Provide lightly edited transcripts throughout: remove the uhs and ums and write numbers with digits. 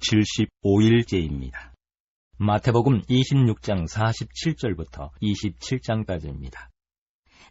75일째입니다. 마태복음 26장 47절부터 27장까지입니다.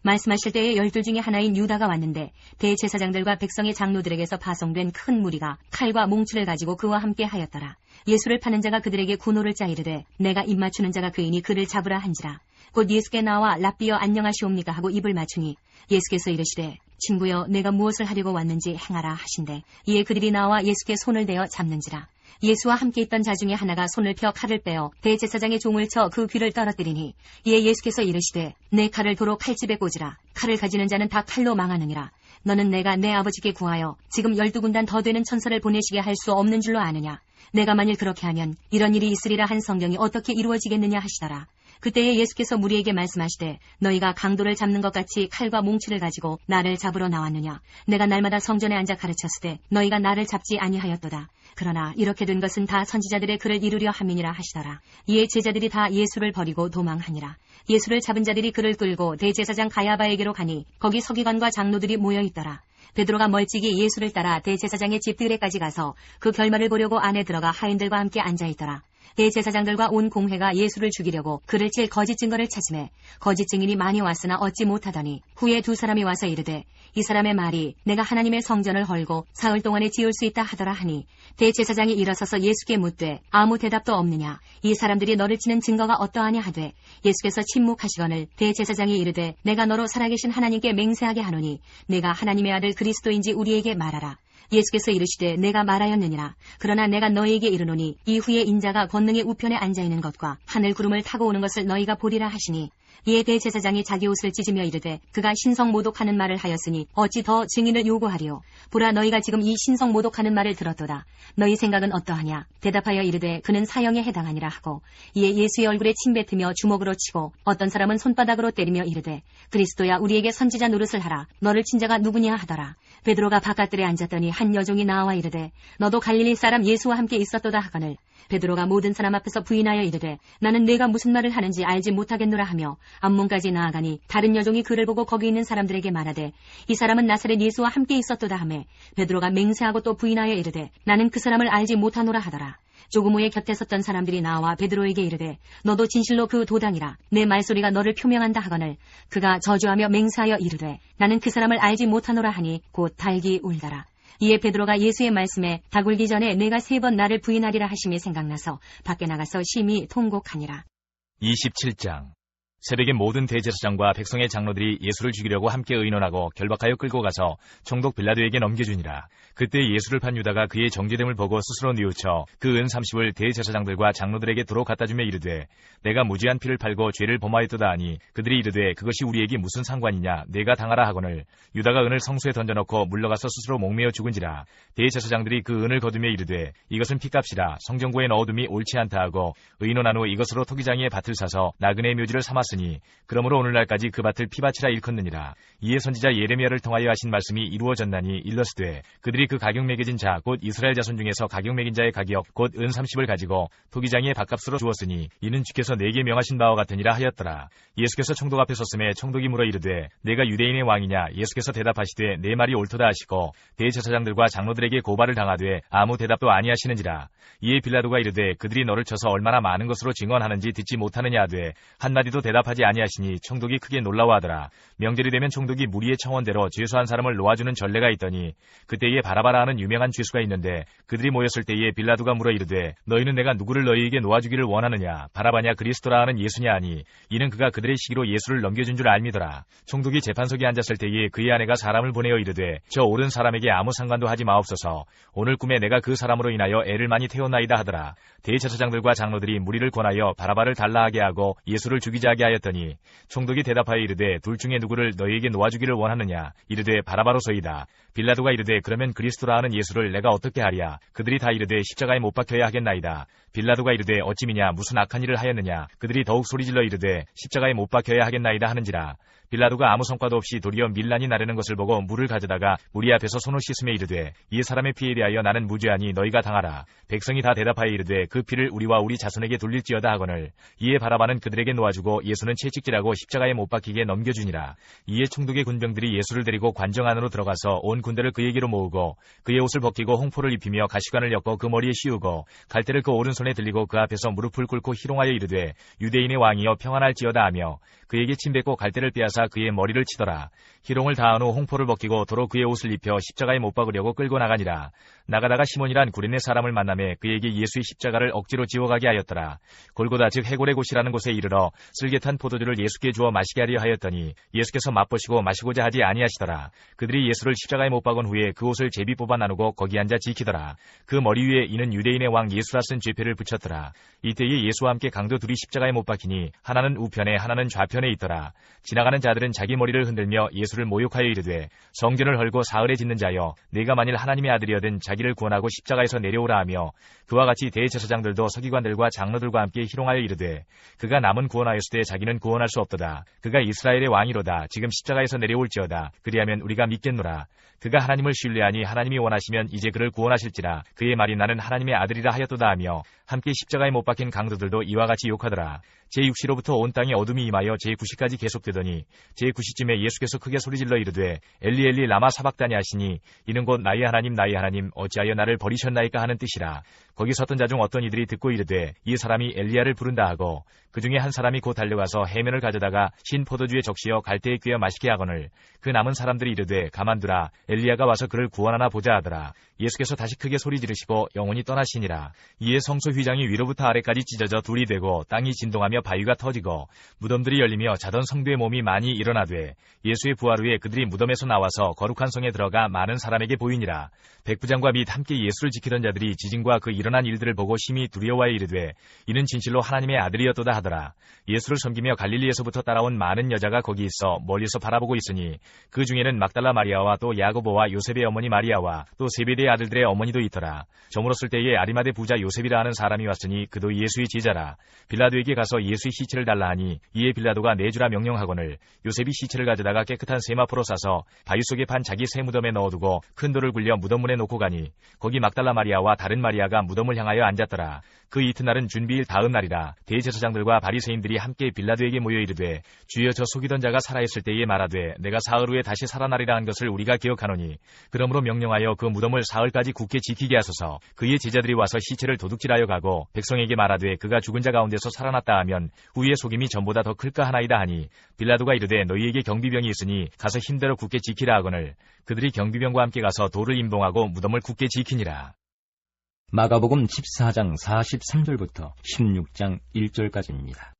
말씀하실 때에 12 중에 하나인 유다가 왔는데 대제사장들과 백성의 장로들에게서 파송된 큰 무리가 칼과 몽치를 가지고 그와 함께 하였더라. 예수를 파는 자가 그들에게 군호를 짜 이르되 내가 입 맞추는 자가 그이니 그를 잡으라 한지라. 곧 예수께 나와 랍비여 안녕하시옵니까 하고 입을 맞추니 예수께서 이르시되 친구여 내가 무엇을 하려고 왔는지 행하라 하신대. 이에 그들이 나와 예수께 손을 대어 잡는지라. 예수와 함께 있던 자 중에 하나가 손을 펴 칼을 빼어 대제사장의 종을 쳐 그 귀를 떨어뜨리니 이에 예수께서 이르시되 내 칼을 도로 칼집에 꽂으라. 칼을 가지는 자는 다 칼로 망하느니라. 너는 내가 내 아버지께 구하여 지금 12군단 더 되는 천사를 보내시게 할 수 없는 줄로 아느냐. 내가 만일 그렇게 하면 이런 일이 있으리라 한 성경이 어떻게 이루어지겠느냐 하시더라. 그때에 예수께서 무리에게 말씀하시되 너희가 강도를 잡는 것 같이 칼과 몽치를 가지고 나를 잡으러 나왔느냐. 내가 날마다 성전에 앉아 가르쳤으되 너희가 나를 잡지 아니하였도다. 그러나 이렇게 된 것은 다 선지자들의 글을 이루려 함이니라 하시더라. 이에 제자들이 다 예수를 버리고 도망하니라. 예수를 잡은 자들이 그를 끌고 대제사장 가야바에게로 가니 거기 서기관과 장로들이 모여있더라. 베드로가 멀찍이 예수를 따라 대제사장의 집 들에까지 가서 그 결말을 보려고 안에 들어가 하인들과 함께 앉아있더라. 대제사장들과 온 공회가 예수를 죽이려고 그를 칠 거짓 증거를 찾으매 거짓 증인이 많이 왔으나 얻지 못하더니 후에 2 사람이 와서 이르되 이 사람의 말이 내가 하나님의 성전을 헐고 사흘 동안에 지을 수 있다 하더라 하니 대제사장이 일어서서 예수께 묻되 아무 대답도 없느냐. 이 사람들이 너를 치는 증거가 어떠하냐 하되 예수께서 침묵하시거늘 대제사장이 이르되 내가 너로 살아계신 하나님께 맹세하게 하노니 내가 하나님의 아들 그리스도인지 우리에게 말하라. 예수께서 이르시되 내가 말하였느니라. 그러나 내가 너희에게 이르노니 이후에 인자가 권능의 우편에 앉아있는 것과 하늘 구름을 타고 오는 것을 너희가 보리라 하시니 이에 대제사장이 자기 옷을 찢으며 이르되 그가 신성 모독하는 말을 하였으니 어찌 더 증인을 요구하리요. 보라 너희가 지금 이 신성 모독하는 말을 들었도다. 너희 생각은 어떠하냐. 대답하여 이르되 그는 사형에 해당하니라 하고 이에 예수의 얼굴에 침 뱉으며 주먹으로 치고 어떤 사람은 손바닥으로 때리며 이르되 그리스도야 우리에게 선지자 노릇을 하라. 너를 친 자가 누구냐 하더라. 베드로가 바깥들에 앉았더니 한 여종이 나와 이르되 너도 갈릴리 사람 예수와 함께 있었도다 하거늘 베드로가 모든 사람 앞에서 부인하여 이르되 나는 네가 무슨 말을 하는지 알지 못하겠노라 하며 앞문까지 나아가니 다른 여종이 그를 보고 거기 있는 사람들에게 말하되 이 사람은 나사렛 예수와 함께 있었도다 하매 베드로가 맹세하고 또 부인하여 이르되 나는 그 사람을 알지 못하노라 하더라. 조금 후에 곁에 섰던 사람들이 나와 베드로에게 이르되 너도 진실로 그 도당이라. 내 말소리가 너를 표명한다 하거늘 그가 저주하며 맹세하여 이르되 나는 그 사람을 알지 못하노라 하니 곧 달기 울더라. 이에 베드로가 예수의 말씀에 닭 울기 전에 내가 3번 나를 부인하리라 하심이 생각나서 밖에 나가서 심히 통곡하니라. 27장 새벽에 모든 대제사장과 백성의 장로들이 예수를 죽이려고 함께 의논하고 결박하여 끌고 가서 총독 빌라도에게 넘겨주니라. 그때 예수를 판 유다가 그의 정죄됨을 보고 스스로 뉘우쳐 그 은 30을 대제사장들과 장로들에게 도로 갖다주며 이르되 내가 무지한 피를 팔고 죄를 범하였도다 하니 그들이 이르되 그것이 우리에게 무슨 상관이냐. 내가 당하라 하거늘 유다가 은을 성수에 던져놓고 물러가서 스스로 목매어 죽은지라. 대제사장들이 그 은을 거두며 이르되 이것은 피값이라. 성전고에 넣어둠이 옳지 않다 하고 의논한 후 이것으로 토기장이의 밭을 사서 나그네의 묘지를 삼았으니 그러므로 오늘날까지 그 밭을 피밭이라 일컫느니라. 이에 선지자 예레미야를 통하여 하신 말씀이 이루어졌나니 일러스되 그들이 그 가격 매겨진 자 곧 이스라엘 자손 중에서 가격 매긴 자의 가격 곧 은 30을 가지고 토기장이의 밭값으로 주었으니 이는 주께서 내게 명하신 바와 같으니라 하였더라. 예수께서 총독 앞에 섰음에 총독이 물어 이르되 내가 유대인의 왕이냐. 예수께서 대답하시되 내 말이 옳도다 하시고 대제사장들과 장로들에게 고발을 당하되 아무 대답도 아니하시는지라. 이에 빌라도가 이르되 그들이 너를 쳐서 얼마나 많은 것으로 증언하는지 듣지 못하느냐 하되 한마디도 대답하지 아니하시니 총독이 크게 놀라워하더라. 명절이 되면 총독이 무리의 청원대로 죄수한 사람을 놓아주는 전례가 있더니 그때에 바라바라 하는 유명한 죄수가 있는데 그들이 모였을 때에 빌라도가 물어 이르되 너희는 내가 누구를 너희에게 놓아주기를 원하느냐. 바라바냐 그리스도라 하는 예수냐 하니 이는 그가 그들의 시기로 예수를 넘겨준 줄 알미더라. 총독이 재판석에 앉았을 때에 그의 아내가 사람을 보내어 이르되 저 옳은 사람에게 아무 상관도 하지 마옵소서. 오늘 꿈에 내가 그 사람으로 인하여 애를 많이 태웠나이다 하더라. 대제사장들과 장로들이 무리를 권하여 바라바를 달라하게 하고 예수를 죽이자 하게 하였더니 총독이 대답하여 이르되 둘 중에 누구를 너희에게 놓아주기를 원하느냐. 이르되 바라바로소이다. 빌라도가 이르되 그러면 그리스도라 하는 예수를 내가 어떻게 하랴. 그들이 다 이르되 십자가에 못 박혀야 하겠나이다. 빌라도가 이르되 어찌미냐 무슨 악한 일을 하였느냐. 그들이 더욱 소리질러 이르되 십자가에 못 박혀야 하겠나이다 하는지라. 빌라도가 아무 성과도 없이 도리어 밀란이 나르는 것을 보고 물을 가져다가 무리 앞에서 손을 씻으며 이르되 이 사람의 피에 대하여 나는 무죄하니 너희가 당하라. 백성이 다 대답하여 이르되 그 피를 우리와 우리 자손에게 돌릴지어다 하거늘 이에 바라바는 그들에게 놓아주고 예수를 예수는 채찍질하고 십자가에 못 박히게 넘겨주니라. 이에 총독의 군병들이 예수를 데리고 관정 안으로 들어가서 온 군대를 그에게로 모으고 그의 옷을 벗기고 홍포를 입히며 가시관을 엮어 그 머리에 씌우고 갈대를 그 오른손에 들리고 그 앞에서 무릎을 꿇고 희롱하여 이르되 유대인의 왕이여 평안할지어다 하며 그에게 침뱉고 갈대를 빼앗아 그의 머리를 치더라. 희롱을 다한 후 홍포를 벗기고 도로 그의 옷을 입혀 십자가에 못 박으려고 끌고 나가니라. 나가다가 시몬이란 구레네 사람을 만나매 그에게 예수의 십자가를 억지로 지워가게 하였더라. 골고다 즉 해골의 곳이라는 곳에 이르러 쓸개탄 포도주를 예수께 주어 마시게 하려 하였더니 예수께서 맛보시고 마시고자 하지 아니하시더라. 그들이 예수를 십자가에 못 박은 후에 그 옷을 제비 뽑아 나누고 거기 앉아 지키더라. 그 머리 위에 이는 유대인의 왕 예수라 쓴 죄표를 붙였더라. 이때에 예수와 함께 강도 둘이 십자가에 못 박히니 하나는 우편에 하나는 좌편에 있더라. 지나가는 자들은 자기 머리를 흔들며 예수를 모욕하여 이르되 성전을 헐고 사흘에 짓는 자여 네가 만일 하나님의 아들이어든 자기를 구원하고 십자가에서 내려오라 하며 그와 같이 대제사장들도 서기관들과 장로들과 함께 희롱하여 이르되 그가 남은 구원하였으되 자기는 구원할 수 없도다. 그가 이스라엘의 왕이로다. 지금 십자가에서 내려올지어다. 그리하면 우리가 믿겠노라. 그가 하나님을 신뢰하니 하나님이 원하시면 이제 그를 구원하실지라. 그의 말이 나는 하나님의 아들이라 하였도다 하며 함께 십자가에 못 박힌 강도들도 이와 같이 욕하더라. 제6시로부터 온 땅에 어둠이 임하여 제9시까지 계속되더니 제9시쯤에 예수께서 크게 소리질러 이르되 엘리 엘리 라마 사박다니 하시니 이는 곧 나의 하나님 어찌하여 나를 버리셨나이까 하는 뜻이라. 거기 섰던 자 중 어떤 이들이 듣고 이르되 이 사람이 엘리야를 부른다 하고 그 중에 한 사람이 곧 달려가서 해면을 가져다가 신 포도주에 적시어 갈대에 꿰어 마시게 하거늘 그 남은 사람들이 이르되 가만두라 엘리야가 와서 그를 구원하나 보자 하더라. 예수께서 다시 크게 소리 지르시고 영혼이 떠나시니라. 이에 성소 휘장이 위로부터 아래까지 찢어져 둘이 되고 땅이 진동하며 바위가 터지고 무덤들이 열리며 자던 성도의 몸이 많이 일어나되 예수의 부활 후에 그들이 무덤에서 나와서 거룩한 성에 들어가 많은 사람에게 보이니라. 백부장과 및 함께 예수를 지키던 자들이 지진과 그 일어난 일들을 보고 심히 두려워하여 이르되 이는 진실로 하나님의 아들이었도다 하더라. 예수를 섬기며 갈릴리에서부터 따라온 많은 여자가 거기 있어 멀리서 바라보고 있으니 그 중에는 막달라 마리아와 또 야고보와 요셉의 어머니 마리아와 또 세베대의 아들들의 어머니도 있더라. 저물었을 때에 아리마대 부자 요셉이라 하는 사람이 왔으니 그도 예수의 제자라. 빌라도에게 가서 예수의 시체를 달라 하니 이에 빌라도가 내주라 명령하거늘 요셉이 시체를 가져다가 깨끗한 세마포로 싸서 바위 속에 판 자기 새 무덤에 넣어두고 큰 돌을 굴려 무덤문에 놓고 가니 거기 막달라 마리아와 다른 마리아가 무덤을 향하여 앉았더라. 그 이튿날은 준비일 다음 날이라. 대제사장들과 바리새인들이 함께 빌라도에게 모여 이르되 주여 저 속이던 자가 살아있을 때에 말하되 내가 사흘 후에 다시 살아나리라 한 것을 우리가 기억하노니 그러므로 명령하여 그 무덤을 사흘까지 굳게 지키게 하소서. 그의 제자들이 와서 시체를 도둑질하여 가고 백성에게 말하되 그가 죽은 자 가운데서 살아났다 하면 후의 속임이 전보다 더 클까 하나이다 하니 빌라도가 이르되 너희에게 경비병이 있으니 가서 힘대로 굳게 지키라 하거늘 그들이 경비병과 함께 가서 돌을 임동하고 무덤을 굳게 지키니라. 마가복음 14장 43절부터 16장 1절까지입니다.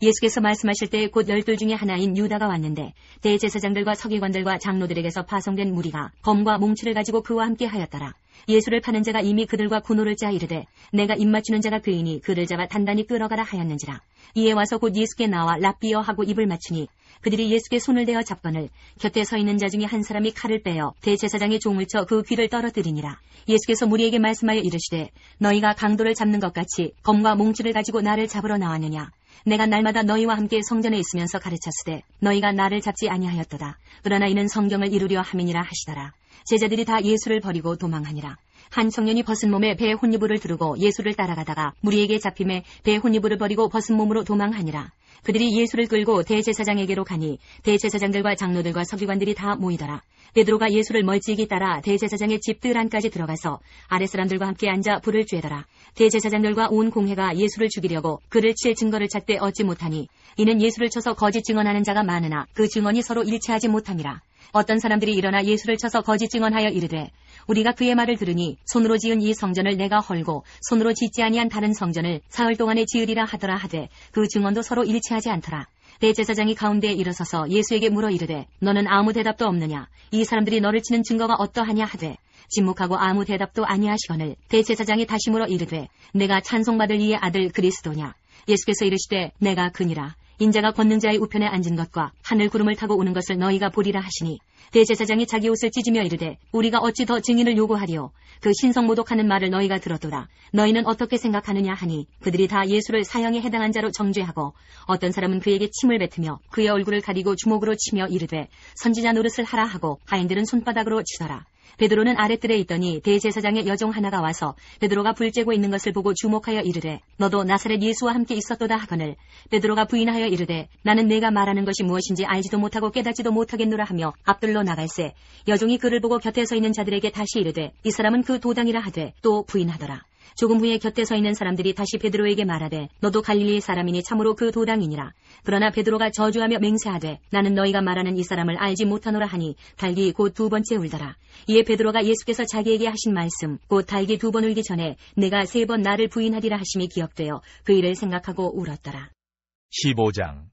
예수께서 말씀하실 때 곧 12 중에 하나인 유다가 왔는데 대제사장들과 서기관들과 장로들에게서 파송된 무리가 검과 몽치를 가지고 그와 함께 하였더라. 예수를 파는 자가 이미 그들과 군호를 짜 이르되 내가 입맞추는 자가 그이니 그를 잡아 단단히 끌어가라 하였는지라. 이에 와서 곧 예수께 나와 랍비여 하고 입을 맞추니 그들이 예수께 손을 대어 잡거늘 곁에 서 있는 자 중에 한 사람이 칼을 빼어 대제사장의 종을 쳐 그 귀를 떨어뜨리니라. 예수께서 무리에게 말씀하여 이르시되 너희가 강도를 잡는 것 같이 검과 몽치를 가지고 나를 잡으러 나왔느냐. 내가 날마다 너희와 함께 성전에 있으면서 가르쳤으되 너희가 나를 잡지 아니하였도다. 그러나 이는 성경을 이루려 함이니라 하시더라. 제자들이 다 예수를 버리고 도망하니라. 한 청년이 벗은 몸에 배 혼이불을 두르고 예수를 따라가다가 무리에게 잡힘에 배 혼이불을 버리고 벗은 몸으로 도망하니라. 그들이 예수를 끌고 대제사장에게로 가니 대제사장들과 장로들과 서기관들이 다 모이더라. 베드로가 예수를 멀찍이 따라 대제사장의 집 뜰 안까지 들어가서 아랫사람들과 함께 앉아 불을 쬐더라. 대제사장들과 온 공회가 예수를 죽이려고 그를 칠 증거를 찾되 얻지 못하니 이는 예수를 쳐서 거짓 증언하는 자가 많으나 그 증언이 서로 일치하지 못함이라. 어떤 사람들이 일어나 예수를 쳐서 거짓 증언하여 이르되 우리가 그의 말을 들으니 손으로 지은 이 성전을 내가 헐고 손으로 짓지 아니한 다른 성전을 사흘 동안에 지으리라 하더라 하되 그 증언도 서로 일치하지 않더라. 대제사장이 가운데에 일어서서 예수에게 물어 이르되 너는 아무 대답도 없느냐. 이 사람들이 너를 치는 증거가 어떠하냐 하되 침묵하고 아무 대답도 아니하시거늘 대제사장이 다시 물어 이르되 내가 찬송받을 이의 아들 그리스도냐. 예수께서 이르시되 내가 그니라. 인자가 걷는 자의 우편에 앉은 것과 하늘 구름을 타고 오는 것을 너희가 보리라 하시니 대제사장이 자기 옷을 찢으며 이르되 우리가 어찌 더 증인을 요구하리요. 그 신성모독하는 말을 너희가 들었도다. 너희는 어떻게 생각하느냐 하니 그들이 다 예수를 사형에 해당한 자로 정죄하고 어떤 사람은 그에게 침을 뱉으며 그의 얼굴을 가리고 주먹으로 치며 이르되 선지자 노릇을 하라 하고 하인들은 손바닥으로 치더라. 베드로는 아랫뜰에 있더니 대제사장의 여종 하나가 와서 베드로가 불 쬐고 있는 것을 보고 주목하여 이르되 너도 나사렛 예수와 함께 있었도다 하거늘 베드로가 부인하여 이르되 나는 내가 말하는 것이 무엇인지 알지도 못하고 깨닫지도 못하겠노라 하며 앞들로 나갈새 여종이 그를 보고 곁에 서 있는 자들에게 다시 이르되 이 사람은 그 도당이라 하되 또 부인하더라. 조금 후에 곁에 서 있는 사람들이 다시 베드로에게 말하되 너도 갈릴리 사람이니 참으로 그 도당이니라. 그러나 베드로가 저주하며 맹세하되 나는 너희가 말하는 이 사람을 알지 못하노라 하니 달기 곧 두 번째 울더라. 이에 베드로가 예수께서 자기에게 하신 말씀 곧 달기 두 번 울기 전에 내가 세 번 나를 부인하리라 하심이 기억되어 그 일을 생각하고 울었더라. 15장.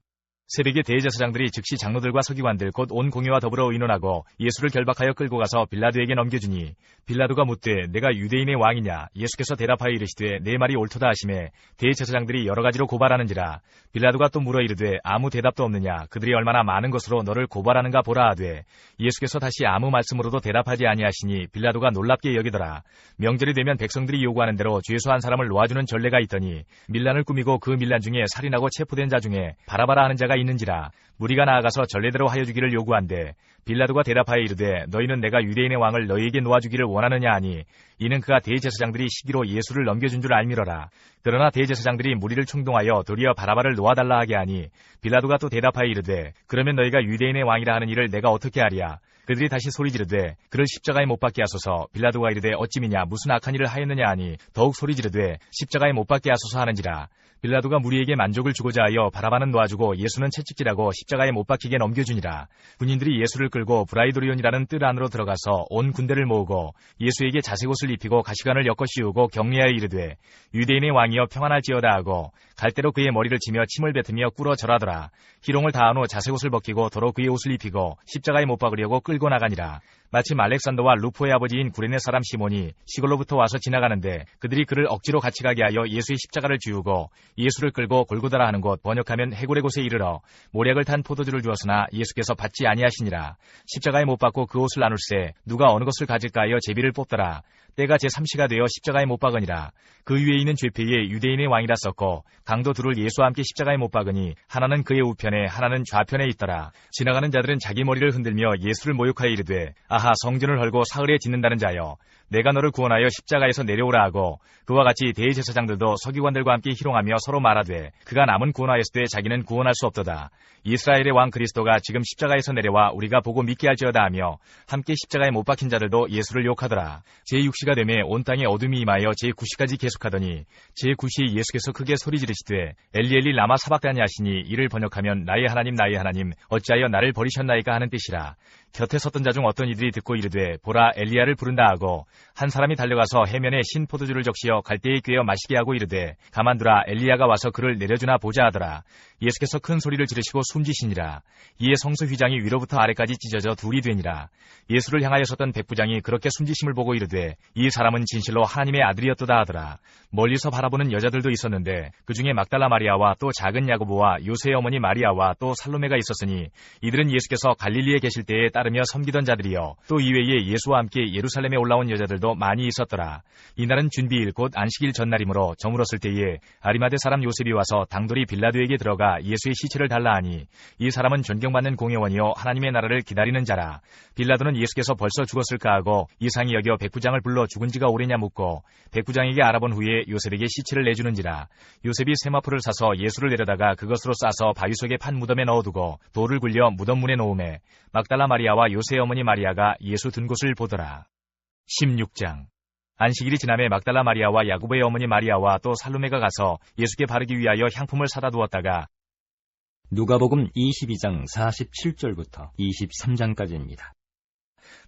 새벽에 대제사장들이 즉시 장로들과 서기관들 곧 온 공회와 더불어 의논하고 예수를 결박하여 끌고 가서 빌라도에게 넘겨주니 빌라도가 묻되 내가 유대인의 왕이냐. 예수께서 대답하여 이르시되 내 말이 옳도다 하시매 대제사장들이 여러 가지로 고발하는지라. 빌라도가 또 물어 이르되 아무 대답도 없느냐. 그들이 얼마나 많은 것으로 너를 고발하는가 보라 하되 예수께서 다시 아무 말씀으로도 대답하지 아니하시니 빌라도가 놀랍게 여기더라. 명절이 되면 백성들이 요구하는 대로 죄수한 사람을 놓아주는 전례가 있더니 밀란을 꾸미고 그 밀란 중에 살인하고 체포된 자 중에 바라바라 하는 자가 있는지라. 무리가 나아가서 전례대로 하여 주기를 요구한대 빌라도가 대답하여 이르되 너희는 내가 유대인의 왕을 너희에게 놓아주기를 원하느냐 하니 이는 그가 대제사장들이 시기로 예수를 넘겨준 줄 알미러라. 그러나 대제사장들이 무리를 충동하여 도리어 바라바를 놓아달라 하게 하니 빌라도가 또 대답하여 이르되 그러면 너희가 유대인의 왕이라 하는 일을 내가 어떻게 하랴. 그들이 다시 소리 지르되 그를 십자가에 못 박게 하소서. 빌라도가 이르되 어찌미냐 무슨 악한 일을 하였느냐 하니 더욱 소리 지르되 십자가에 못 박게 하소서 하는지라. 빌라도가 무리에게 만족을 주고자 하여 바라바는 놓아주고 예수는 채찍질하고 십자가에 못 박히게 넘겨주니라. 군인들이 예수를 끌고 브라이도리온이라는 뜰 안으로 들어가서 온 군대를 모으고 예수에게 자색옷을 입히고 가시관을 엮어 씌우고 격려하여 이르되 유대인의 왕이여 평안할지어다 하고 갈대로 그의 머리를 치며 침을 뱉으며 꿇어 절하더라. 희롱을 다한 후 자색옷을 벗기고 도로 그의 옷을 입히고 십자가에 못 박으려고 끌고 나가니라. 마침 알렉산더와 루포의 아버지인 구레네 사람 시몬이 시골로부터 와서 지나가는데 그들이 그를 억지로 같이 가게 하여 예수의 십자가를 지우고 예수를 끌고 골고다라 하는 곳 번역하면 해골의 곳에 이르러 모략을 탄 포도주를 주었으나 예수께서 받지 아니하시니라. 십자가에 못 박고 그 옷을 나눌세 누가 어느 것을 가질까 하여 제비를 뽑더라. 때가 제3시가 되어 십자가에 못 박으니라. 그 위에 있는 죄패에 유대인의 왕이라 썼고 강도 둘을 예수와 함께 십자가에 못 박으니 하나는 그의 우편에 하나는 좌편에 있더라. 지나가는 자들은 자기 머리를 흔들며 예수를 모욕하여 이르되 아하 성전을 헐고 사흘에 짓는다는 자여 내가 너를 구원하여 십자가에서 내려오라 하고 그와 같이 대제사장들도 서기관들과 함께 희롱하며 서로 말하되 그가 남은 구원하였을 때 자기는 구원할 수 없도다. 이스라엘의 왕 그리스도가 지금 십자가에서 내려와 우리가 보고 믿게 할지어다 하며 함께 십자가에 못 박힌 자들도 예수를 욕하더라. 제6시가 되매 온 땅에 어둠이 임하여 제9시까지 계속하더니 제9시에 예수께서 크게 소리 지르시되 엘리 엘리 라마 사박다니 하시니 이를 번역하면 나의 하나님 어찌하여 나를 버리셨나이까 하는 뜻이라. 곁에 섰던 자 중 어떤 이들이 듣고 이르되 보라 엘리야를 부른다 하고 한 사람이 달려가서 해면에 신 포도주를 적시어 갈대에 꿰어 마시게 하고 이르되 가만두라 엘리야가 와서 그를 내려주나 보자 하더라. 예수께서 큰 소리를 지르시고 숨지시니라. 이에 성소 휘장이 위로부터 아래까지 찢어져 둘이 되니라. 예수를 향하여 섰던 백부장이 그렇게 숨지심을 보고 이르되 이 사람은 진실로 하나님의 아들이었도다 하더라. 멀리서 바라보는 여자들도 있었는데 그 중에 막달라 마리아와 또 작은 야고보와 요새의 어머니 마리아와 또 살로메가 있었으니 이들은 예수께서 갈릴리에 계실 때에 따르며 섬기던 자들이요 또 이외에 예수와 함께 예루살렘에 올라온 여자들도 많이 있었더라. 이날은 준비일 곧 안식일 전날이므로 저물었을 때에 아리마대 사람 요셉이 와서 당돌이 빌라도에게 들어가 예수의 시체를 달라 하니 이 사람은 존경받는 공회원이요 하나님의 나라를 기다리는 자라. 빌라도는 예수께서 벌써 죽었을까 하고 이상히 여겨 백부장을 불러 죽은 지가 오래냐 묻고 백부장에게 알아본 후에 요셉에게 시체를 내주는지라. 요셉이 세마포를 사서 예수를 내려다가 그것으로 싸서 바위 속에 판 무덤에 넣어두고 돌을 굴려 무덤 문에 놓음에 막달라 마리아와 요새의 어머니 마리아가 예수 든 곳을 보더라. 16장. 안식일이 지남에 막달라 마리아와 야고보의 어머니 마리아와 또 살로메가 가서 예수께 바르기 위하여 향품을 사다 두었다가 누가복음 22장 47절부터 23장까지입니다.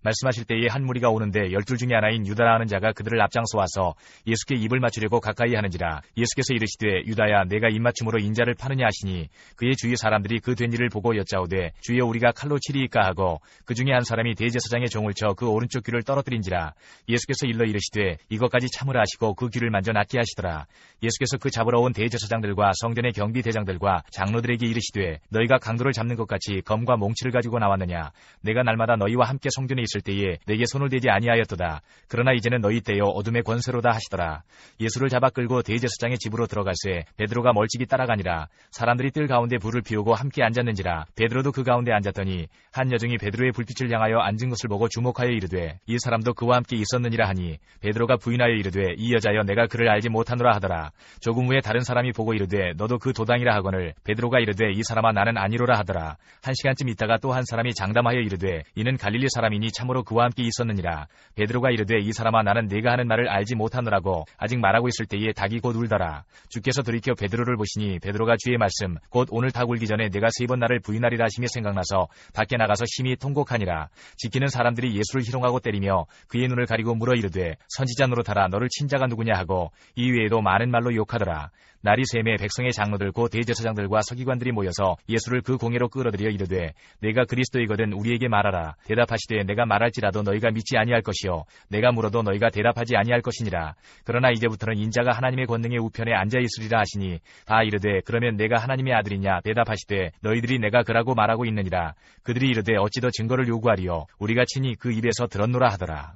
말씀하실 때에 한 무리가 오는데 12 중에 하나인 유다라 하는 자가 그들을 앞장서 와서 예수께 입을 맞추려고 가까이 하는지라. 예수께서 이르시되 유다야 내가 입맞춤으로 인자를 파느냐 하시니 그의 주위 사람들이 그 된 일을 보고 여짜오되 주여 우리가 칼로 치리이까 하고 그 중에 한 사람이 대제사장의 종을 쳐 그 오른쪽 귀를 떨어뜨린지라. 예수께서 일러 이르시되 이것까지 참으라 하시고 그 귀를 만져 낫게 하시더라. 예수께서 그 잡으러 온 대제사장들과 성전의 경비대장들과 장로들에게 이르시되 너희가 강도를 잡는 것 같이 검과 몽치를 가지고 나왔느냐. 내가 날마다 너희와 함께 성전에 성전에 있을 때에 내게 손을 대지 아니하였도다. 그러나 이제는 너희 떼여 어둠의 권세로다 하시더라. 예수를 잡아 끌고 대제사장의 집으로 들어갈새 베드로가 멀찍이 따라가니라. 사람들이 뜰 가운데 불을 피우고 함께 앉았는지라. 베드로도 그 가운데 앉았더니 한 여종이 베드로의 불빛을 향하여 앉은 것을 보고 주목하여 이르되 이 사람도 그와 함께 있었느니라 하니 베드로가 부인하여 이르되 이 여자여 내가 그를 알지 못하노라 하더라. 조금 후에 다른 사람이 보고 이르되 너도 그 도당이라 하거늘 베드로가 이르되 이 사람아 나는 아니로라 하더라. 한 시간쯤 있다가 또 한 사람이 장담하여 이르되 이는 갈릴리 사람이니 참으로 그와 함께 있었느니라. 베드로가 이르되 이 사람아 나는 네가 하는 말을 알지 못하노라고 아직 말하고 있을 때에 닭이 곧 울더라. 주께서 돌이켜 베드로를 보시니 베드로가 주의 말씀 곧 오늘 닭 울기 전에 내가 3번 나를 부인하리라 하심이 생각나서 밖에 나가서 심히 통곡하니라. 지키는 사람들이 예수를 희롱하고 때리며 그의 눈을 가리고 물어 이르되 선지자 노릇하라 너를 친자가 누구냐 하고 이 외에도 많은 말로 욕하더라. 날이 새매 백성의 장로들 곧 대제사장들과 서기관들이 모여서 예수를 그 공회로 끌어들여 이르되 내가 그리스도이거든 우리에게 말하라. 대답하시되 내가 말할지라도 너희가 믿지 아니할 것이요 내가 물어도 너희가 대답하지 아니할 것이니라. 그러나 이제부터는 인자가 하나님의 권능의 우편에 앉아 있으리라 하시니 다 이르되 그러면 내가 하나님의 아들이냐. 대답하시되 너희들이 내가 그라고 말하고 있느니라. 그들이 이르되 어찌 더 증거를 요구하리요 우리가 친히 그 입에서 들었노라 하더라.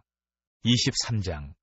23장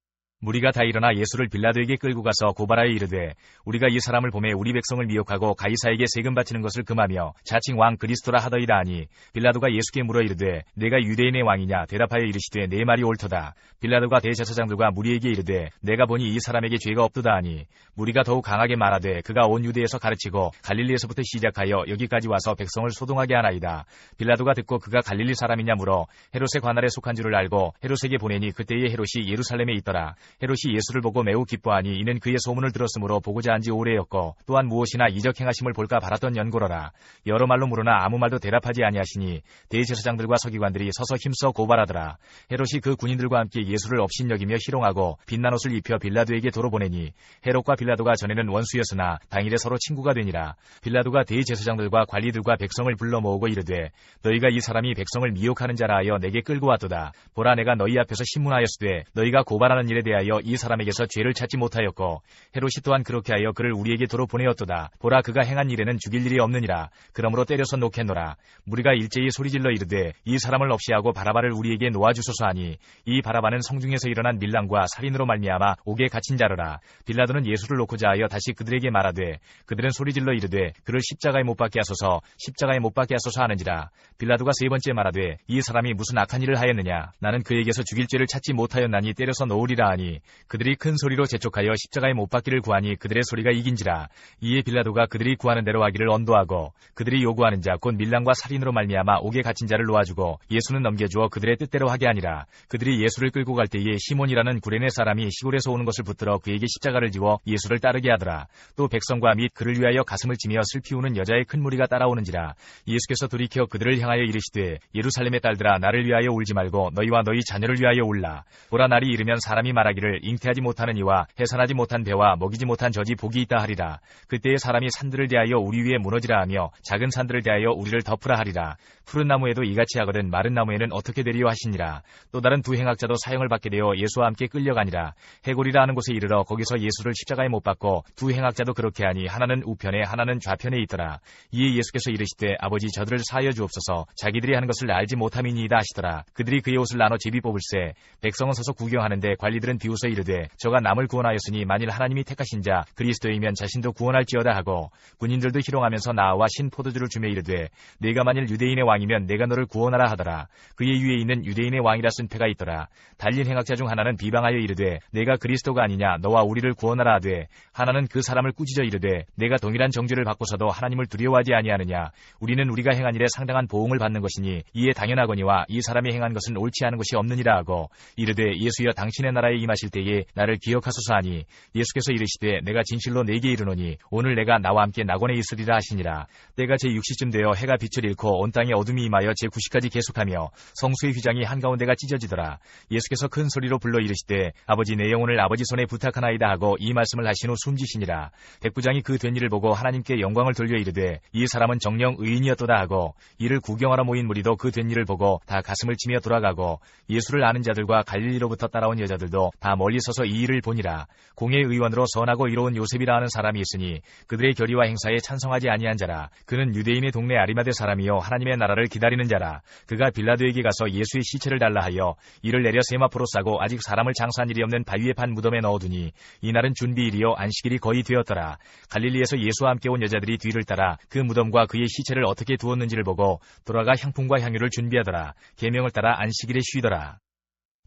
무리가 다 일어나 예수를 빌라도에게 끌고 가서 고발하여 이르되 우리가 이 사람을 보매 우리 백성을 미혹하고 가이사에게 세금 바치는 것을 금하며 자칭 왕 그리스도라 하더이다 하니 빌라도가 예수께 물어 이르되 내가 유대인의 왕이냐. 대답하여 이르시되 내 말이 옳도다. 빌라도가 대제사장들과 무리에게 이르되 내가 보니 이 사람에게 죄가 없도다 하니 무리가 더욱 강하게 말하되 그가 온 유대에서 가르치고 갈릴리에서부터 시작하여 여기까지 와서 백성을 소동하게 하나이다. 빌라도가 듣고 그가 갈릴리 사람이냐 물어 헤롯의 관할에 속한 줄을 알고 헤롯에게 보내니 그때에 헤롯이 예루살렘에 있더라. 헤롯이 예수를 보고 매우 기뻐하니 이는 그의 소문을 들었으므로 보고자 한 지 오래였고 또한 무엇이나 이적 행하심을 볼까 바랐던 연고로라. 여러 말로 물으나 아무 말도 대답하지 아니하시니 대제사장들과 서기관들이 서서 힘써 고발하더라. 헤롯이 그 군인들과 함께 예수를 업신여기며 희롱하고 빛난 옷을 입혀 빌라도에게 도로 보내니 헤롯과 빌라도가 전에는 원수였으나 당일에 서로 친구가 되니라. 빌라도가 대제사장들과 관리들과 백성을 불러 모으고 이르되 너희가 이 사람이 백성을 미혹하는 자라 하여 내게 끌고 왔도다. 보라 내가 너희 앞에서 신문하였으되 너희가 고발하는 일에 대하여 이 사람에게서 죄를 찾지 못하였고 헤롯이 또한 그렇게 하여 그를 우리에게 도로 보내었도다. 보라 그가 행한 일에는 죽일 일이 없느니라. 그러므로 때려서 놓겠노라. 무리가 일제히 소리질러 이르되 이 사람을 없이 하고 바라바를 우리에게 놓아주소서 하니 이 바라바는 성중에서 일어난 밀랑과 살인으로 말미암아 옥에 갇힌 자로라. 빌라도는 예수를 놓고자 하여 다시 그들에게 말하되 그들은 소리질러 이르되 그를 십자가에 못 박게 하소서 십자가에 못 박게 하소서 하는지라. 빌라도가 3번째 말하되 이 사람이 무슨 악한 일을 하였느냐. 나는 그에게서 죽일 죄를 찾지 못하였나니 때려서 놓으리라 하니 그들이 큰 소리로 재촉하여 십자가에 못 박기를 구하니 그들의 소리가 이긴지라. 이에 빌라도가 그들이 구하는 대로 하기를 언도하고 그들이 요구하는 자 곧 밀랑과 살인으로 말미암아 옥에 갇힌 자를 놓아주고 예수는 넘겨주어 그들의 뜻대로 하게 하니라. 그들이 예수를 끌고 갈 때에 시몬이라는 구레네 사람이 시골에서 오는 것을 붙들어 그에게 십자가를 지워 예수를 따르게 하더라. 또 백성과 및 그를 위하여 가슴을 치며 슬피 우는 여자의 큰 무리가 따라오는지라. 예수께서 돌이켜 그들을 향하여 이르시되 예루살렘의 딸들아 나를 위하여 울지 말고 너희와 너희 자녀를 위하여 울라. 보라 날이 이르면 사람이 말하기를 잉태하지 못하는 이와 해산하지 못한 배와 먹이지 못한 젖이 복이 있다 하리라. 그때에 사람이 산들을 대하여 우리 위에 무너지라 하며 작은 산들을 대하여 우리를 덮으라 하리라. 푸른 나무에도 이같이 하거든 마른 나무에는 어떻게 되리요 하시니라. 또 다른 두 행악자도 사형을 받게 되어 예수와 함께 끌려가니라. 해골이라 하는 곳에 이르러 거기서 예수를 십자가에 못 박고 두 행악자도 그렇게 하니 하나는 우편에 하나는 좌편에 있더라. 이에 예수께서 이르시되 아버지 저들을 사하여 주옵소서 자기들이 하는 것을 알지 못함이니이다 하시더라. 그들이 그의 옷을 나눠 제비 뽑을새 백성은 서서 구경하는데 관리들은 비웃어 이르되 저가 남을 구원하였으니 만일 하나님이 택하신 자 그리스도이면 자신도 구원할지어다 하고 군인들도 희롱하면서 나와 신 포도주를 주며 이르되 네가 만일 유대인의 왕이면 내가 너를 구원하라 하더라. 그의 위에 있는 유대인의 왕이라 쓴 패가 있더라. 달린 행악자 중 하나는 비방하여 이르되 내가 그리스도가 아니냐 너와 우리를 구원하라 하되 하나는 그 사람을 꾸짖어 이르되 내가 동일한 정죄를 받고서도 하나님을 두려워하지 아니하느냐. 우리는 우리가 행한 일에 상당한 보응을 받는 것이니 이에 당연하거니와 이 사람이 행한 것은 옳지 않은 것이 없느니라 하고 이르되 예수여 당신의 나라에 임하실 때에 나를 기억하소서 하니 예수께서 이르시되 내가 진실로 네게 이르노니 오늘 내가 나와 함께 낙원에 있으리라 하시니라. 때가 제6시쯤 되어 해가 빛을 잃고 온 땅에 어둠이 임하여 제9시까지 계속하며 성수의 휘장이 한가운데가 찢어지더라. 예수께서 큰 소리로 불러 이르시되 아버지 내 영혼을 아버지 손에 부탁하나이다 하고 이 말씀을 하신 후 숨지시니라. 백부장이 그 된 일을 보고 하나님께 영광을 돌려 이르되 이 사람은 정녕 의인이었도다 하고 이를 구경하러 모인 무리도 그 된 일을 보고 다 가슴을 치며 돌아가고 예수를 아는 자들과 갈릴리로부터 따라온 여자들도 다 멀리 서서 이 일을 보니라. 공의 의원으로 선하고 이로운 요셉이라 하는 사람이 있으니 그들의 결의와 행사에 찬성하지 아니한 자라. 그는 유대인의 동네 아리마대 사람이요 하나님의 나라를 기다리는 자라. 그가 빌라도에게 가서 예수의 시체를 달라 하여 이를 내려 세마포로 싸고 아직 사람을 장사한 일이 없는 바위에 판 무덤에 넣어두니 이날은 준비일이요 안식일이 거의 되었더라. 갈릴리에서 예수와 함께 온 여자들이 뒤를 따라 그 무덤과 그의 시체를 어떻게 두었는지를 보고 돌아가 향품과 향유를 준비하더라. 계명을 따라 안식일에 쉬더라.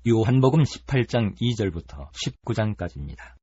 요한복음 18장 2절부터 19장까지입니다.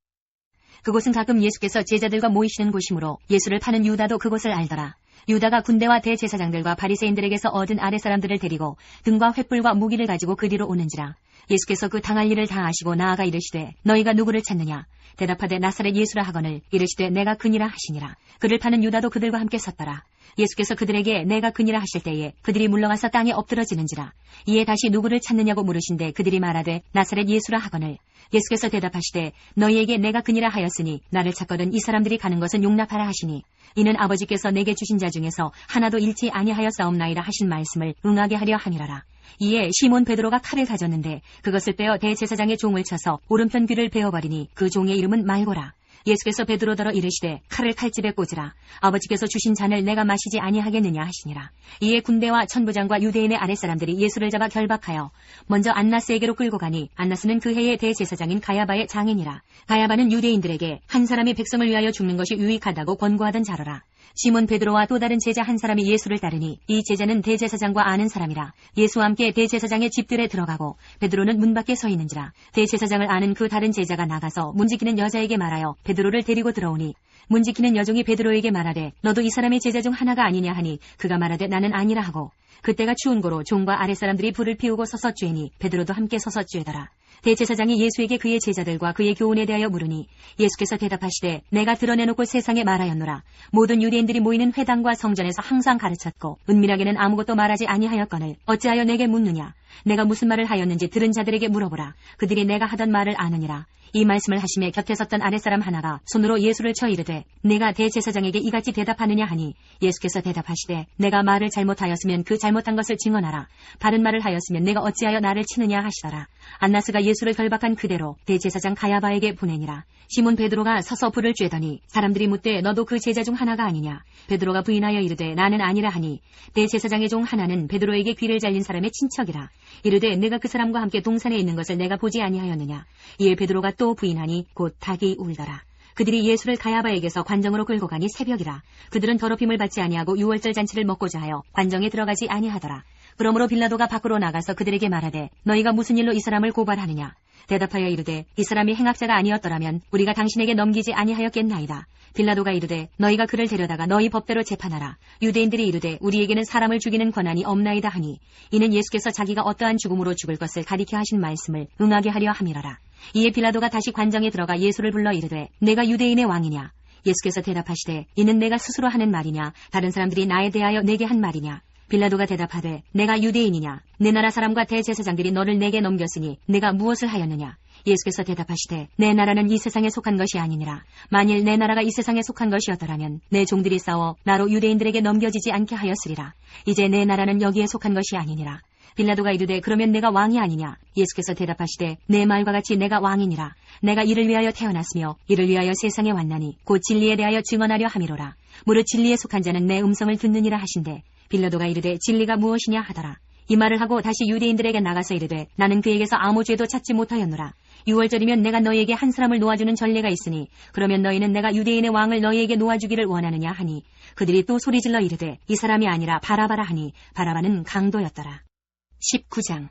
그곳은 가끔 예수께서 제자들과 모이시는 곳이므로 예수를 파는 유다도 그곳을 알더라. 유다가 군대와 대제사장들과 바리새인들에게서 얻은 아랫사람들을 데리고 등과 횃불과 무기를 가지고 그 뒤로 오는지라. 예수께서 그 당할 일을 다 아시고 나아가 이르시되 너희가 누구를 찾느냐? 대답하되 나사렛 예수라 하거늘 이르시되 내가 그니라 하시니라. 그를 파는 유다도 그들과 함께 섰더라. 예수께서 그들에게 내가 그니라 하실 때에 그들이 물러가서 땅에 엎드러지는지라. 이에 다시 누구를 찾느냐고 물으신데 그들이 말하되 나사렛 예수라 하거늘. 예수께서 대답하시되 너희에게 내가 그니라 하였으니 나를 찾거든 이 사람들이 가는 것은 용납하라 하시니 이는 아버지께서 내게 주신 자 중에서 하나도 잃지 아니하였사옵나이다 하신 말씀을 응하게 하려 함이라라. 이에 시몬 베드로가 칼을 가졌는데 그것을 빼어 대제사장의 종을 쳐서 오른편 귀를 베어버리니 그 종의 이름은 말고라. 예수께서 베드로더러 이르시되 칼을 칼집에 꽂으라. 아버지께서 주신 잔을 내가 마시지 아니하겠느냐 하시니라. 이에 군대와 천부장과 유대인의 아랫사람들이 예수를 잡아 결박하여 먼저 안나스에게로 끌고 가니 안나스는 그 해의 대제사장인 가야바의 장인이라. 가야바는 유대인들에게 한 사람이 백성을 위하여 죽는 것이 유익하다고 권고하던 자로라. 시몬 베드로와 또 다른 제자 한 사람이 예수를 따르니 이 제자는 대제사장과 아는 사람이라. 예수와 함께 대제사장의 집들에 들어가고 베드로는 문 밖에 서 있는지라. 대제사장을 아는 그 다른 제자가 나가서 문지키는 여자에게 말하여 베드로를 데리고 들어오니 문지키는 여종이 베드로에게 말하되 너도 이 사람의 제자 중 하나가 아니냐 하니 그가 말하되 나는 아니라 하고 그때가 추운 고로 종과 아랫사람들이 불을 피우고 서서 쬐니 베드로도 함께 서서 쬐더라. 대제사장이 예수에게 그의 제자들과 그의 교훈에 대하여 물으니 예수께서 대답하시되 내가 드러내놓고 세상에 말하였노라. 모든 유대인들이 모이는 회당과 성전에서 항상 가르쳤고 은밀하게는 아무것도 말하지 아니하였거늘 어찌하여 내게 묻느냐. 내가 무슨 말을 하였는지 들은 자들에게 물어보라. 그들이 내가 하던 말을 아느니라. 이 말씀을 하심에 곁에 섰던 아랫사람 하나가 손으로 예수를 쳐 이르되 내가 대제사장에게 이같이 대답하느냐 하니 예수께서 대답하시되 내가 말을 잘못하였으면 그 잘못한 것을 증언하라. 바른 말을 하였으면 내가 어찌하여 나를 치느냐 하시더라. 안나스가 예수를 결박한 그대로 대제사장 가야바에게 보내니라. 시몬 베드로가 서서 불을 쬐더니 사람들이 묻되 너도 그 제자 중 하나가 아니냐. 베드로가 부인하여 이르되 나는 아니라 하니 대제사장의 종 하나는 베드로에게 귀를 잘린 사람의 친척이라. 이르되 내가 그 사람과 함께 동산에 있는 것을 내가 보지 아니하였느냐. 이에 베드로가 또 부인하니 곧 닭이 울더라. 그들이 예수를 가야바에게서 관정으로 끌고 가니 새벽이라. 그들은 더럽힘을 받지 아니하고 유월절 잔치를 먹고자 하여 관정에 들어가지 아니하더라. 그러므로 빌라도가 밖으로 나가서 그들에게 말하되 너희가 무슨 일로 이 사람을 고발하느냐. 대답하여 이르되 이 사람이 행악자가 아니었더라면 우리가 당신에게 넘기지 아니하였겠나이다. 빌라도가 이르되 너희가 그를 데려다가 너희 법대로 재판하라. 유대인들이 이르되 우리에게는 사람을 죽이는 권한이 없나이다 하니 이는 예수께서 자기가 어떠한 죽음으로 죽을 것을 가리켜 하신 말씀을 응하게 하려 함이러라. 이에 빌라도가 다시 관정에 들어가 예수를 불러 이르되 내가 유대인의 왕이냐. 예수께서 대답하시되 이는 내가 스스로 하는 말이냐 다른 사람들이 나에 대하여 내게 한 말이냐. 빌라도가 대답하되 내가 유대인이냐. 내 나라 사람과 대제사장들이 너를 내게 넘겼으니 내가 무엇을 하였느냐. 예수께서 대답하시되 내 나라는 이 세상에 속한 것이 아니니라. 만일 내 나라가 이 세상에 속한 것이었더라면 내 종들이 싸워 나로 유대인들에게 넘겨지지 않게 하였으리라. 이제 내 나라는 여기에 속한 것이 아니니라. 빌라도가 이르되 그러면 내가 왕이 아니냐. 예수께서 대답하시되 내 말과 같이 내가 왕이니라. 내가 이를 위하여 태어났으며 이를 위하여 세상에 왔나니 곧 진리에 대하여 증언하려 함이로라. 무릇 진리에 속한 자는 내 음성을 듣느니라 하신대 빌라도가 이르되 진리가 무엇이냐 하더라. 이 말을 하고 다시 유대인들에게 나가서 이르되 나는 그에게서 아무 죄도 찾지 못하였노라. 유월절이면 내가 너희에게 한 사람을 놓아주는 전례가 있으니 그러면 너희는 내가 유대인의 왕을 너희에게 놓아주기를 원하느냐 하니 그들이 또 소리질러 이르되 이 사람이 아니라 바라바라 하니 바라바는 강도였더라. 19장.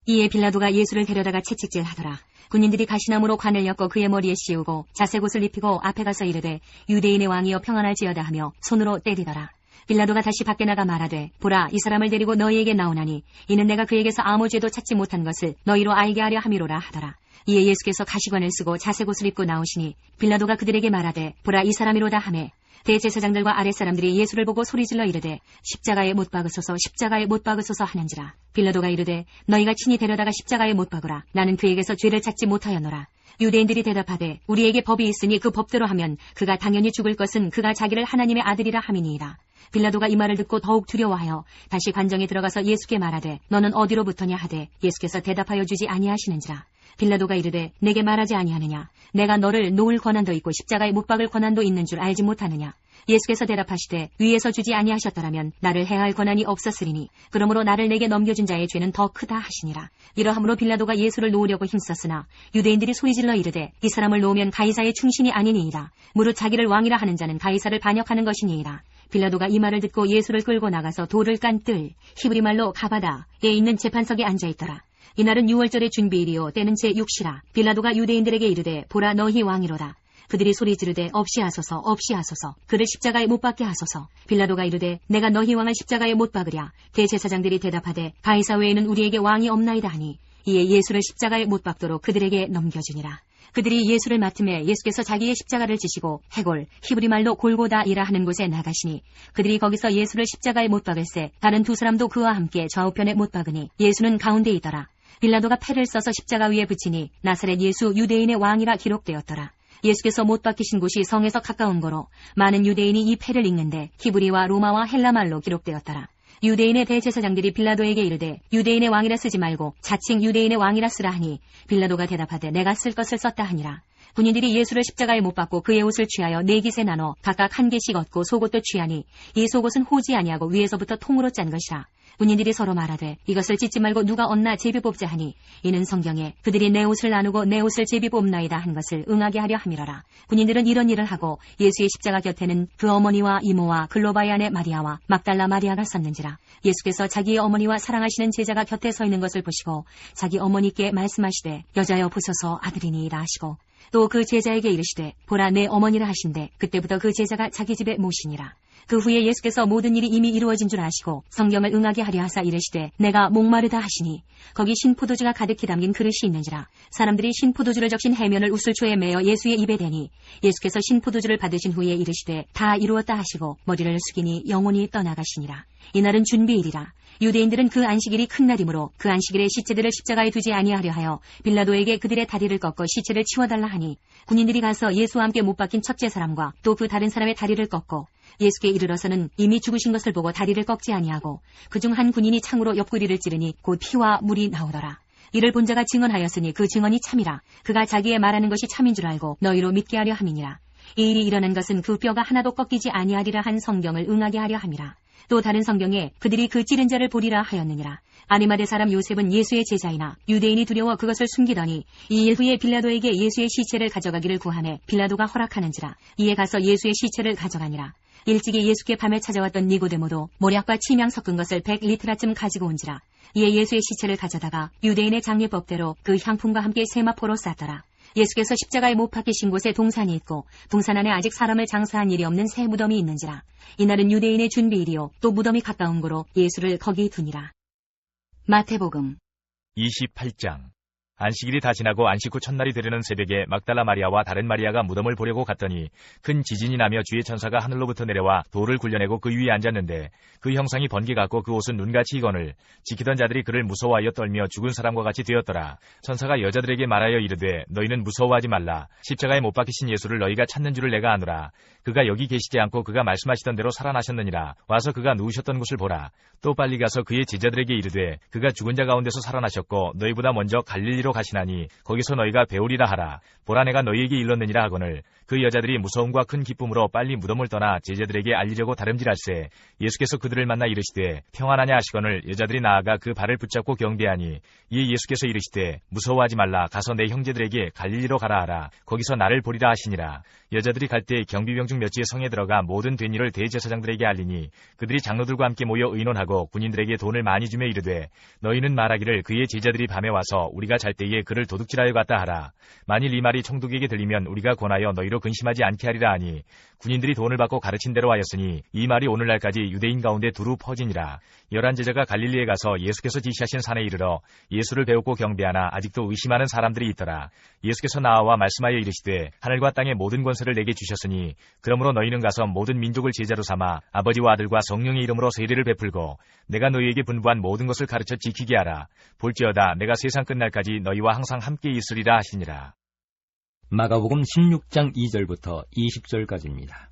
이에 빌라도가 예수를 데려다가 채찍질하더라. 군인들이 가시나무로 관을 엮어 그의 머리에 씌우고 자색옷을 입히고 앞에 가서 이르되 유대인의 왕이여 평안할지어다 하며 손으로 때리더라. 빌라도가 다시 밖에 나가 말하되 보라 이 사람을 데리고 너희에게 나오나니 이는 내가 그에게서 아무 죄도 찾지 못한 것을 너희로 알게 하려 함이로라 하더라. 이에 예수께서 가시관을 쓰고 자색옷을 입고 나오시니 빌라도가 그들에게 말하되 보라 이 사람이로다 하매 대제사장들과 아랫사람들이 예수를 보고 소리질러 이르되 십자가에 못 박으소서 십자가에 못 박으소서 하는지라. 빌라도가 이르되 너희가 친히 데려다가 십자가에 못 박으라. 나는 그에게서 죄를 찾지 못하였노라. 유대인들이 대답하되 우리에게 법이 있으니 그 법대로 하면 그가 당연히 죽을 것은 그가 자기를 하나님의 아들이라 함이니이다. 빌라도가 이 말을 듣고 더욱 두려워하여 다시 관정에 들어가서 예수께 말하되 너는 어디로부터냐 하되 예수께서 대답하여 주지 아니하시는지라. 빌라도가 이르되 내게 말하지 아니하느냐? 내가 너를 놓을 권한도 있고 십자가에 못 박을 권한도 있는 줄 알지 못하느냐? 예수께서 대답하시되 위에서 주지 아니하셨더라면 나를 해할 권한이 없었으리니 그러므로 나를 내게 넘겨준 자의 죄는 더 크다 하시니라. 이러함으로 빌라도가 예수를 놓으려고 힘썼으나 유대인들이 소리질러 이르되 이 사람을 놓으면 가이사의 충신이 아니니이다. 무릇 자기를 왕이라 하는 자는 가이사를 반역하는 것이니이다. 빌라도가 이 말을 듣고 예수를 끌고 나가서 돌을 깐 뜰 히브리 말로 가바다에 있는 재판석에 앉아있더라. 이날은 6월절의 준비일이요 때는 제6시라. 빌라도가 유대인들에게 이르되 보라 너희 왕이로다. 그들이 소리 지르되 없이 하소서 없이 하소서 그를 십자가에 못 박게 하소서. 빌라도가 이르되 내가 너희 왕을 십자가에 못 박으랴. 대제사장들이 대답하되 가이사 외에는 우리에게 왕이 없나이다 하니 이에 예수를 십자가에 못 박도록 그들에게 넘겨주니라. 그들이 예수를 맡음에 예수께서 자기의 십자가를 지시고 해골 히브리 말로 골고다이라 하는 곳에 나가시니 그들이 거기서 예수를 십자가에 못 박을새 다른 두 사람도 그와 함께 좌우편에 못 박으니 예수는 가운데 있더라. 빌라도가 패를 써서 십자가 위에 붙이니 나사렛 예수 유대인의 왕이라 기록되었더라. 예수께서 못 박히신 곳이 성에서 가까운 거로 많은 유대인이 이 패를 읽는데 히브리와 로마와 헬라말로 기록되었더라. 유대인의 대제사장들이 빌라도에게 이르되 유대인의 왕이라 쓰지 말고 자칭 유대인의 왕이라 쓰라 하니 빌라도가 대답하되 내가 쓸 것을 썼다 하니라. 군인들이 예수를 십자가에 못 박고 그의 옷을 취하여 4깃에 나눠 각각 1개씩 얻고 속옷도 취하니 이 속옷은 호지 아니하고 위에서부터 통으로 짠 것이라. 군인들이 서로 말하되 이것을 찢지 말고 누가 얻나 제비 뽑자 하니 이는 성경에 그들이 내 옷을 나누고 내 옷을 제비 뽑나이다 한 것을 응하게 하려 함이러라. 군인들은 이런 일을 하고 예수의 십자가 곁에는 그 어머니와 이모와 글로바의 아내 마리아와 막달라 마리아가 섰는지라. 예수께서 자기의 어머니와 사랑하시는 제자가 곁에 서 있는 것을 보시고 자기 어머니께 말씀하시되 여자여 보소서 아들이니이다 하시고 또 그 제자에게 이르시되 보라 내 어머니라 하신대 그때부터 그 제자가 자기 집에 모시니라. 그 후에 예수께서 모든 일이 이미 이루어진 줄 아시고 성경을 응하게 하려 하사 이르시되 내가 목마르다 하시니 거기 신포도주가 가득히 담긴 그릇이 있는지라. 사람들이 신포도주를 적신 해면을 우슬초에 매어 예수의 입에 대니 예수께서 신포도주를 받으신 후에 이르시되 다 이루었다 하시고 머리를 숙이니 영혼이 떠나가시니라. 이날은 준비일이라. 유대인들은 그 안식일이 큰 날이므로 그 안식일에 시체들을 십자가에 두지 아니하려 하여 빌라도에게 그들의 다리를 꺾어 시체를 치워달라 하니 군인들이 가서 예수와 함께 못 박힌 첫째 사람과 또 그 다른 사람의 다리를 꺾고 예수께 이르러서는 이미 죽으신 것을 보고 다리를 꺾지 아니하고 그중 한 군인이 창으로 옆구리를 찌르니 곧 피와 물이 나오더라. 이를 본 자가 증언하였으니 그 증언이 참이라. 그가 자기의 말하는 것이 참인 줄 알고 너희로 믿게 하려 함이니라. 이 일이 일어난 것은 그 뼈가 하나도 꺾이지 아니하리라 한 성경을 응하게 하려 함이라. 또 다른 성경에 그들이 그 찌른 자를 보리라 하였느니라. 아리마대 사람 요셉은 예수의 제자이나 유대인이 두려워 그것을 숨기더니 이 일 후에 빌라도에게 예수의 시체를 가져가기를 구하매 빌라도가 허락하는지라. 이에 가서 예수의 시체를 가져가니라. 일찍이 예수께 밤에 찾아왔던 니고데모도 모략과 침향 섞은 것을 100리트라쯤 가지고 온지라. 이에 예수의 시체를 가져다가 유대인의 장례법대로 그 향품과 함께 세마포로 쌌더라. 예수께서 십자가에 못 박히신 곳에 동산이 있고 동산 안에 아직 사람을 장사한 일이 없는 새 무덤이 있는지라. 이날은 유대인의 준비일이요 또 무덤이 가까운 거로 예수를 거기 두니라. 마태복음 28장. 안식일이 다 지나고 안식 후 첫날이 되려는 새벽에 막달라 마리아와 다른 마리아가 무덤을 보려고 갔더니 큰 지진이 나며 주의 천사가 하늘로부터 내려와 돌을 굴려내고 그 위에 앉았는데 그 형상이 번개 같고 그 옷은 눈같이 익거늘 지키던 자들이 그를 무서워하여 떨며 죽은 사람과 같이 되었더라. 천사가 여자들에게 말하여 이르되 너희는 무서워하지 말라. 십자가에 못 박히신 예수를 너희가 찾는 줄을 내가 아노라. 그가 여기 계시지 않고 그가 말씀하시던 대로 살아나셨느니라. 와서 그가 누우셨던 곳을 보라. 또 빨리 가서 그의 제자들에게 이르되 그가 죽은 자 가운데서 살아나셨고 너희보다 먼저 갈릴리로 가시나니 거기서 너희가 배우리라 하라. 보라 내가 너희에게 일렀느니라 하거늘 그 여자들이 무서움과 큰 기쁨으로 빨리 무덤을 떠나 제자들에게 알리려고 다름질할세. 예수께서 그들을 만나 이르시되 평안하냐 하시거늘 여자들이 나아가 그 발을 붙잡고 경배하니 이에 예수께서 이르시되 무서워하지 말라. 가서 내 형제들에게 갈릴리로 가라 하라. 거기서 나를 보리라 하시니라. 여자들이 갈 때 경비병 중 몇지의 성에 들어가 모든 된 일을 대제사장들에게 알리니 그들이 장로들과 함께 모여 의논하고 군인들에게 돈을 많이 주며 이르되 너희는 말하기를 그의 제자들이 밤에 와서 우리가 잘 때에 그를 도둑질하여 갔다 하라. 만일 이 말이 총독에게 들리면 우리가 권하여 너희로 근심하지 않게 하리라 하니 군인들이 돈을 받고 가르친 대로 하였으니 이 말이 오늘날까지 유대인 가운데 두루 퍼지니라. 11 제자가 갈릴리에 가서 예수께서 지시하신 산에 이르러 예수를 배우고 경배하나 아직도 의심하는 사람들이 있더라. 예수께서 나와 말씀하여 이르시되 하늘과 땅의 모든 권세를 내게 주셨으니 그러므로 너희는 가서 모든 민족을 제자로 삼아 아버지와 아들과 성령의 이름으로 세례를 베풀고 내가 너희에게 분부한 모든 것을 가르쳐 지키게 하라. 볼지어다 내가 세상 끝날까지 너희와 항상 함께 있으리라 하시니라. 마가복음 16장 2절부터 20절까지입니다.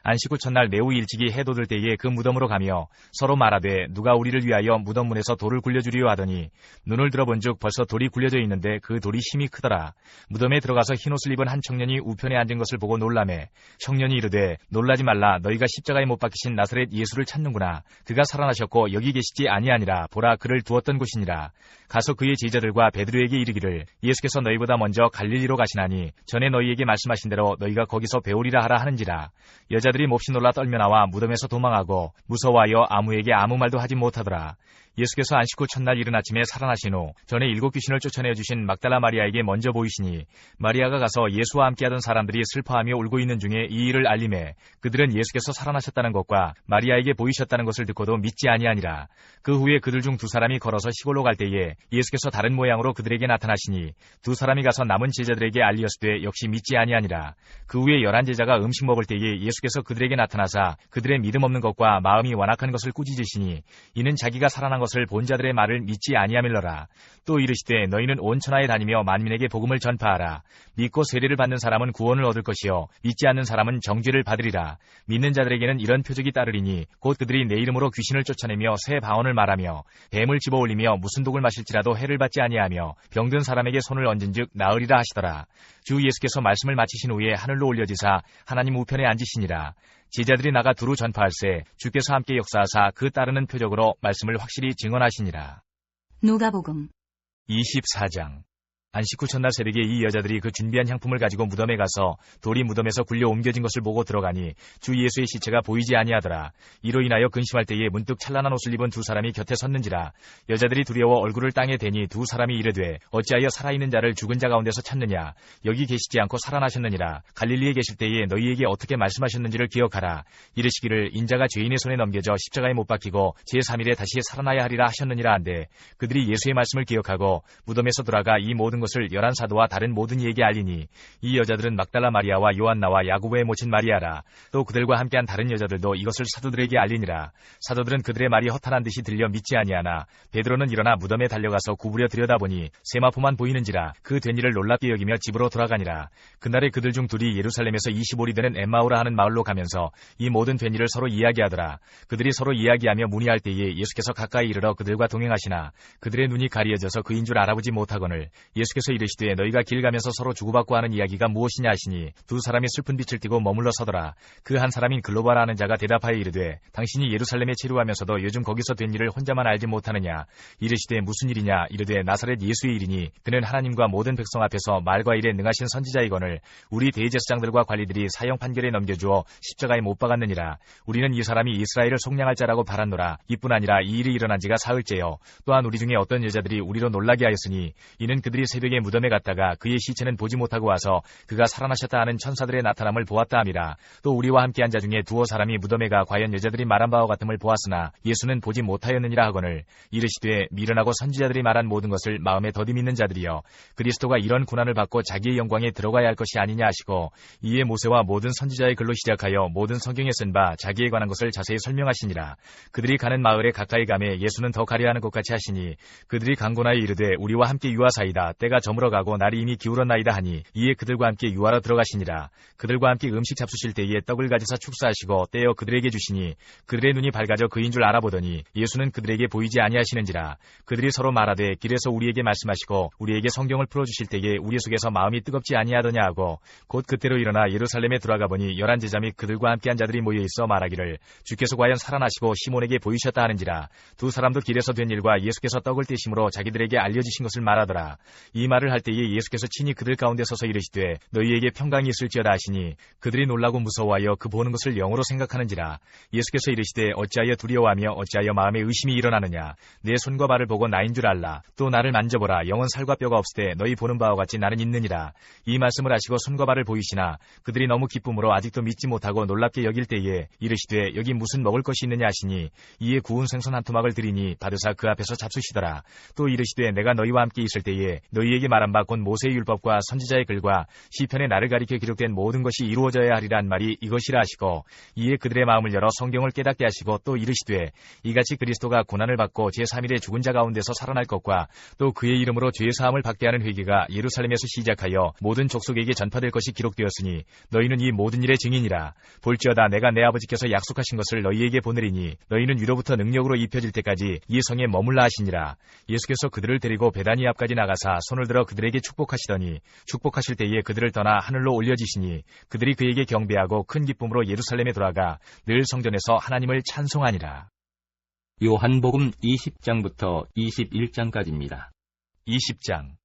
안식 후 첫날 매우 일찍이 해 돋을 때에 그 무덤으로 가며 서로 말하되 누가 우리를 위하여 무덤 문에서 돌을 굴려주리요 하더니 눈을 들어본즉 벌써 돌이 굴려져 있는데 그 돌이 힘이 크더라. 무덤에 들어가서 흰옷을 입은 한 청년이 우편에 앉은 것을 보고 놀라매 청년이 이르되 놀라지 말라. 너희가 십자가에 못 박히신 나사렛 예수를 찾는구나. 그가 살아나셨고 여기 계시지 아니하니라. 보라, 그를 두었던 곳이니라. 가서 그의 제자들과 베드로에게 이르기를 예수께서 너희보다 먼저 갈릴리로 가시나니 전에 너희에게 말씀하신 대로 너희가 거기서 배우리라 하라 하는지라. 여자들이 몹시 놀라 떨며 나와 무덤에서 도망하고 무서워하여 아무에게 아무 말도 하지 못하더라. 예수께서 안식 후 첫날 이른 아침에 살아나신 후 전에 7 귀신을 쫓아내어 주신 막달라 마리아에게 먼저 보이시니 마리아가 가서 예수와 함께하던 사람들이 슬퍼하며 울고 있는 중에 이 일을 알림해 그들은 예수께서 살아나셨다는 것과 마리아에게 보이셨다는 것을 듣고도 믿지 아니하니라. 그 후에 그들 중 2 사람이 걸어서 시골로 갈 때에 예수께서 다른 모양으로 그들에게 나타나시니 2 사람이 가서 남은 제자들에게 알리었으되 역시 믿지 아니하니라. 그 후에 11 제자가 음식 먹을 때에 예수께서 그들에게 나타나사 그들의 믿음 없는 것과 마음이 완악한 것을 꾸짖으시니 이는 자기가 살아난 것을 본 자들의 말을 믿지 아니함일러라. 또 이르시되 너희는 온 천하에 다니며 만민에게 복음을 전파하라. 믿고 세례를 받는 사람은 구원을 얻을 것이요 믿지 않는 사람은 정죄를 받으리라. 믿는 자들에게는 이런 표적이 따르리니 곧 그들이 내 이름으로 귀신을 쫓아내며 새 방언을 말하며 뱀을 집어올리며 무슨 독을 마실지라도 해를 받지 아니하며 병든 사람에게 손을 얹은즉 나으리라 하시더라. 주 예수께서 말씀을 마치신 후에 하늘로 올려지사 하나님 우편에 앉으시니라. 제자들이 나가 두루 전파할세 주께서 함께 역사하사 그 따르는 표적으로 말씀을 확실히 증언하시니라. 누가복음 24장. 안식 후 첫날 새벽에 이 여자들이 그 준비한 향품을 가지고 무덤에 가서 돌이 무덤에서 굴려 옮겨진 것을 보고 들어가니 주 예수의 시체가 보이지 아니하더라. 이로 인하여 근심할 때에 문득 찬란한 옷을 입은 2 사람이 곁에 섰는지라. 여자들이 두려워 얼굴을 땅에 대니 2 사람이 이르되 어찌하여 살아있는 자를 죽은 자 가운데서 찾느냐. 여기 계시지 않고 살아나셨느니라. 갈릴리에 계실 때에 너희에게 어떻게 말씀하셨는지를 기억하라. 이르시기를 인자가 죄인의 손에 넘겨져 십자가에 못 박히고 제3일에 다시 살아나야 하리라 하셨느니라 한데 그들이 예수의 말씀을 기억하고 무덤에서 돌아가 이 모든 것을 11 사도와 다른 모든 이에게 알리니 이 여자들은 막달라 마리아와 요한나와 야고보의 모친 마리아라. 또 그들과 함께한 다른 여자들도 이것을 사도들에게 알리니라. 사도들은 그들의 말이 허탄한 듯이 들려 믿지 아니하나 베드로는 일어나 무덤에 달려가서 구부려 들여다보니 세마포만 보이는지라. 그 된 일을 놀랍게 여기며 집으로 돌아가니라. 그날에 그들 중 2이 예루살렘에서 25리 되는 엠마오라 하는 마을로 가면서 이 모든 된 일을 서로 이야기하더라. 그들이 서로 이야기하며 문의할 때에 예수께서 가까이 이르러 그들과 동행하시나 그들의 눈이 가리어져서 그인 줄 알아보지 못하거늘 예수께서 이르시되 너희가 길 가면서 서로 주고받고 하는 이야기가 무엇이냐 하시니 2 사람이 슬픈 빛을 띠고 머물러 서더라. 그 한 사람인 글로바라 하는 자가 대답하여 이르되 당신이 예루살렘에 체류하면서도 요즘 거기서 된 일을 혼자만 알지 못하느냐. 이르시되 무슨 일이냐. 이르되 나사렛 예수의 일이니 그는 하나님과 모든 백성 앞에서 말과 일에 능하신 선지자이거늘 우리 대제사장들과 관리들이 사형 판결에 넘겨주어 십자가에 못 박았느니라. 우리는 이 사람이 이스라엘을 속량할 자라고 바랐노라. 이뿐 아니라 이 일이 일어난 지가 사흘째요. 또한 우리 중에 어떤 여자들이 우리로 놀라게 하였으니 이는 그들이 새벽에 무덤에 갔다가 그의 시체는 보지 못하고 와서 그가 살아나셨다 하는 천사들의 나타남을 보았다 함이라. 또 우리와 함께한 자 중에 2 사람이 무덤에 가 과연 여자들이 말한 바와 같음을 보았으나 예수는 보지 못하였느니라 하거늘 이르시되 미련하고 선지자들이 말한 모든 것을 마음에 더디 믿는 자들이여 그리스도가 이런 고난을 받고 자기의 영광에 들어가야 할 것이 아니냐 하시고 이에 모세와 모든 선지자의 글로 시작하여 모든 성경에 쓴 바 자기에 관한 것을 자세히 설명하시니라. 그들이 가는 마을에 가까이 가매 예수는 더 가려하는 것 같이 하시니 그들이 강곤하여 이르되 우리와 함께 유하사이다. 때가 저물어가고 날이 이미 기울었나이다 하니 이에 그들과 함께 유하러 들어가시니라. 그들과 함께 음식 잡수실 때에 떡을 가지사 축사하시고 떼어 그들에게 주시니 그들의 눈이 밝아져 그인 줄 알아보더니 예수는 그들에게 보이지 아니하시는지라. 그들이 서로 말하되 길에서 우리에게 말씀하시고 우리에게 성경을 풀어주실 때에 우리 속에서 마음이 뜨겁지 아니하더냐 하고 곧 그때로 일어나 예루살렘에 들어가 보니 11 제자 및 그들과 함께한 자들이 모여 있어 말하기를 주께서 과연 살아나시고 시몬에게 보이셨다 하는지라. 2 사람도 길에서 된 일과 예수께서 떡을 떼심으로 자기들에게 알려주신 것을 말하더라. 이 말을 할 때에 예수께서 친히 그들 가운데 서서 이르시되 너희에게 평강이 있을지어다 하시니 그들이 놀라고 무서워하여 그 보는 것을 영으로 생각하는지라. 예수께서 이르시되 어찌하여 두려워하며 어찌하여 마음에 의심이 일어나느냐. 내 손과 발을 보고 나인 줄 알라. 또 나를 만져보라. 영은 살과 뼈가 없으되 너희 보는 바와 같이 나는 있느니라. 이 말씀을 하시고 손과 발을 보이시나 그들이 너무 기쁨으로 아직도 믿지 못하고 놀랍게 여길 때에 이르시되 여기 무슨 먹을 것이 있느냐 하시니 이에 구운 생선 한 토막을 드리니 받으사 그 앞에서 잡수시더라. 또 이르시되 내가 너희와 함께 있을 때에 너희 너희에게 말한 바 곧 모세의 율법과 선지자의 글과 시편에 나를 가리켜 기록된 모든 것이 이루어져야 하리란 말이 이것이라 하시고 이에 그들의 마음을 열어 성경을 깨닫게 하시고 또 이르시되 이같이 그리스도가 고난을 받고 제3일에 죽은 자 가운데서 살아날 것과 또 그의 이름으로 죄 사함을 받게 하는 회개가 예루살렘에서 시작하여 모든 족속에게 전파될 것이 기록되었으니 너희는 이 모든 일의 증인이라. 볼지어다 내가 내 아버지께서 약속하신 것을 너희에게 보내리니 너희는 위로부터 능력으로 입혀질 때까지 이 성에 머물라 하시니라. 예수께서 그들을 데리고 베다니 앞까지 나가사 손을 들어 그들에게 축복하시더니 축복하실 때에 그들을 떠나 하늘로 올려지시니 그들이 그에게 경배하고 큰 기쁨으로 예루살렘에 돌아가 늘 성전에서 하나님을 찬송하니라. 요한복음 20장부터 21장까지입니다. 20장.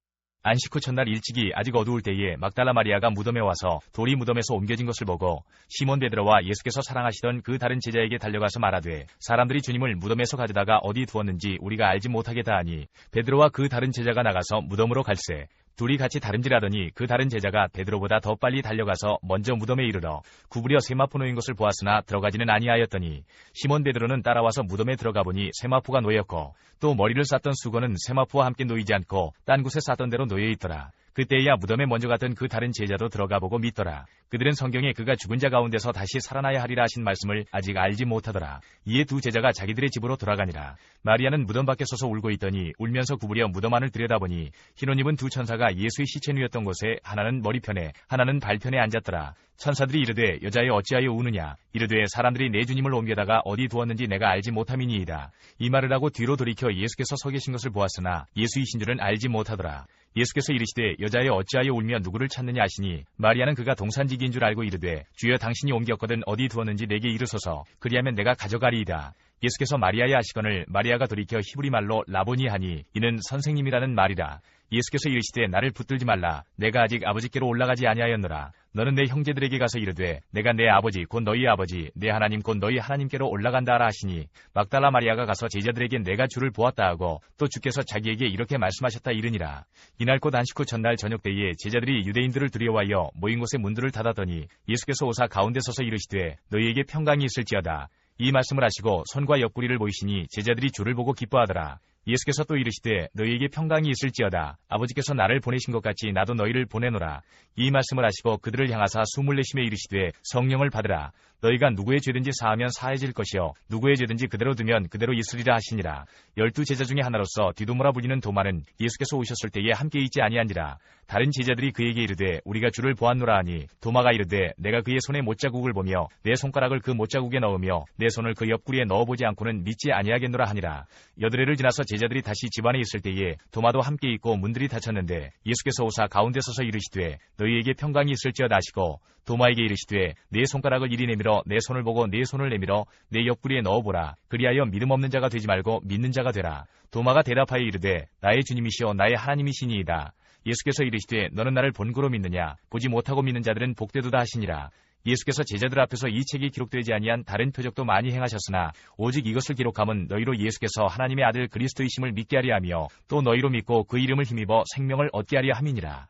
안식 후 첫날 일찍이 아직 어두울 때에 막달라 마리아가 무덤에 와서 돌이 무덤에서 옮겨진 것을 보고 시몬 베드로와 예수께서 사랑하시던 그 다른 제자에게 달려가서 말하되 사람들이 주님을 무덤에서 가져다가 어디 두었는지 우리가 알지 못하겠다 하니 베드로와 그 다른 제자가 나가서 무덤으로 갈새 둘이 같이 다름질하더니 그 다른 제자가 베드로보다 더 빨리 달려가서 먼저 무덤에 이르러 구부려 세마포 놓인 것을 보았으나 들어가지는 아니하였더니 시몬 베드로는 따라와서 무덤에 들어가 보니 세마포가 놓였고 또 머리를 쌌던 수건은 세마포와 함께 놓이지 않고 딴 곳에 쌌던 대로 놓여 있더라. 그때야 무덤에 먼저 갔던 그 다른 제자도 들어가 보고 믿더라. 그들은 성경에 그가 죽은 자 가운데서 다시 살아나야 하리라 하신 말씀을 아직 알지 못하더라. 이에 두 제자가 자기들의 집으로 돌아가니라. 마리아는 무덤 밖에 서서 울고 있더니 울면서 구부려 무덤 안을 들여다보니 흰 옷 입은 두 천사가 예수의 시체 누였던 곳에 하나는 머리편에 하나는 발편에 앉았더라. 천사들이 이르되 여자여 어찌하여 우느냐. 이르되 사람들이 내 주님을 옮겨다가 어디 두었는지 내가 알지 못함이니이다. 이 말을 하고 뒤로 돌이켜 예수께서 서 계신 것을 보았으나 예수이신 줄은 알지 못하더라. 예수께서 이르시되 여자여 어찌하여 울며 누구를 찾느냐 하시니 마리아는 그가 동산지기인 줄 알고 이르되 주여 당신이 옮겼거든 어디 두었는지 내게 이르소서. 그리하면 내가 가져가리이다. 예수께서 마리아의 하시거늘 마리아가 돌이켜 히브리 말로 라보니 하니 이는 선생님이라는 말이라. 예수께서 이르시되 나를 붙들지 말라. 내가 아직 아버지께로 올라가지 아니하였노라. 너는 내 형제들에게 가서 이르되 내가 내 아버지 곧 너희 아버지 내 하나님 곧 너희 하나님께로 올라간다 하라 하시니 막달라 마리아가 가서 제자들에게 내가 주를 보았다 하고 또 주께서 자기에게 이렇게 말씀하셨다 이르니라. 이날 곧 안식 후 첫날 저녁 때에 제자들이 유대인들을 두려워하여 모인 곳에 문들을 닫았더니 예수께서 오사 가운데 서서 이르시되 너희에게 평강이 있을지어다. 이 말씀을 하시고 손과 옆구리를 보이시니 제자들이 주를 보고 기뻐하더라. 예수께서 또 이르시되 너희에게 평강이 있을지어다. 아버지께서 나를 보내신 것 같이 나도 너희를 보내노라. 이 말씀을 하시고 그들을 향하사 숨을 내쉬며 이르시되 성령을 받으라. 너희가 누구의 죄든지 사하면 사해질 것이요 누구의 죄든지 그대로 두면 그대로 있으리라 하시니라. 12 제자 중에 하나로서 디도모라 불리는 도마는 예수께서 오셨을 때에 함께 있지 아니한지라. 다른 제자들이 그에게 이르되 우리가 주를 보았노라 하니 도마가 이르되 내가 그의 손에 못자국을 보며 내 손가락을 그 못자국에 넣으며 내 손을 그 옆구리에 넣어보지 않고는 믿지 아니하겠노라 하니라. 여드레를 지나서 제자들이 다시 집안에 있을 때에 도마도 함께 있고 문들이 닫혔는데 예수께서 오사 가운데 서서 이르시되 너희에게 평강이 있을지어다 하시고 도마에게 이르시되 내 손가락을 이리 내밀어 내 손을 보고 내 손을 내밀어 내 옆구리에 넣어보라. 그리하여 믿음 없는 자가 되지 말고 믿는 자가 되라. 도마가 대답하여 이르되 나의 주님이시오 나의 하나님이시니이다. 예수께서 이르시되 너는 나를 본고로 믿느냐. 보지 못하고 믿는 자들은 복되도다 하시니라. 예수께서 제자들 앞에서 이 책이 기록되지 아니한 다른 표적도 많이 행하셨으나 오직 이것을 기록함은 너희로 예수께서 하나님의 아들 그리스도이심을 믿게 하려 하며 또 너희로 믿고 그 이름을 힘입어 생명을 얻게 하려 함이니라.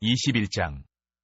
21장.